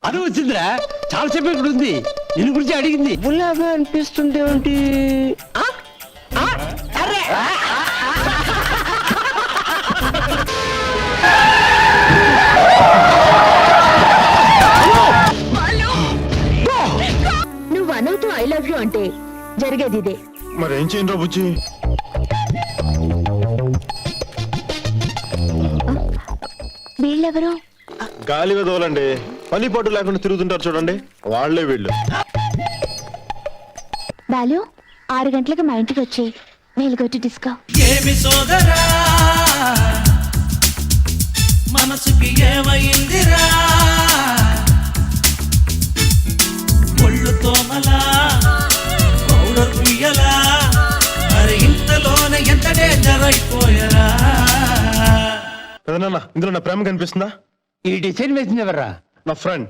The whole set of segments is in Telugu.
అది వచ్చిందిరా, చాలాసేపు ఇక్కడ ఉంది, దీని గురించి అడిగింది. బుల్లాగా అనిపిస్తుంది ఏంటి? నువ్వు అనవుతూ ఐ లవ్ యూ అంటే జరిగేది ఇదే. మరేం చేయండి రా బుజ్జి? వీళ్ళెవరు? గాలి వెదవలండి, పని పాటు లేకుండా తిరుగుతుంటారు చూడండి, వాళ్లే వీళ్ళు. బాలు 6 గంటలకు మా ఇంటికి వచ్చి మేలుగొట్టి డిస్కో. ఏమి సోదరా మనసుకి ఏమైందిరా, ఒళ్ళు తోమలా పౌడర్ పుయ్యలా, మరి ఇంతలోనే ఎంత డేంజర్ అయిపోయరా. పెదనాన్న, ఇందులో నా ప్రేమ కనిపిస్తుందా? ఈ డిసైన్ వేసింది ఎవర్రా? నా ఫ్రెండ్.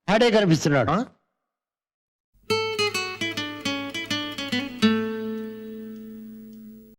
ఆడే కనిపిస్తున్నాడు.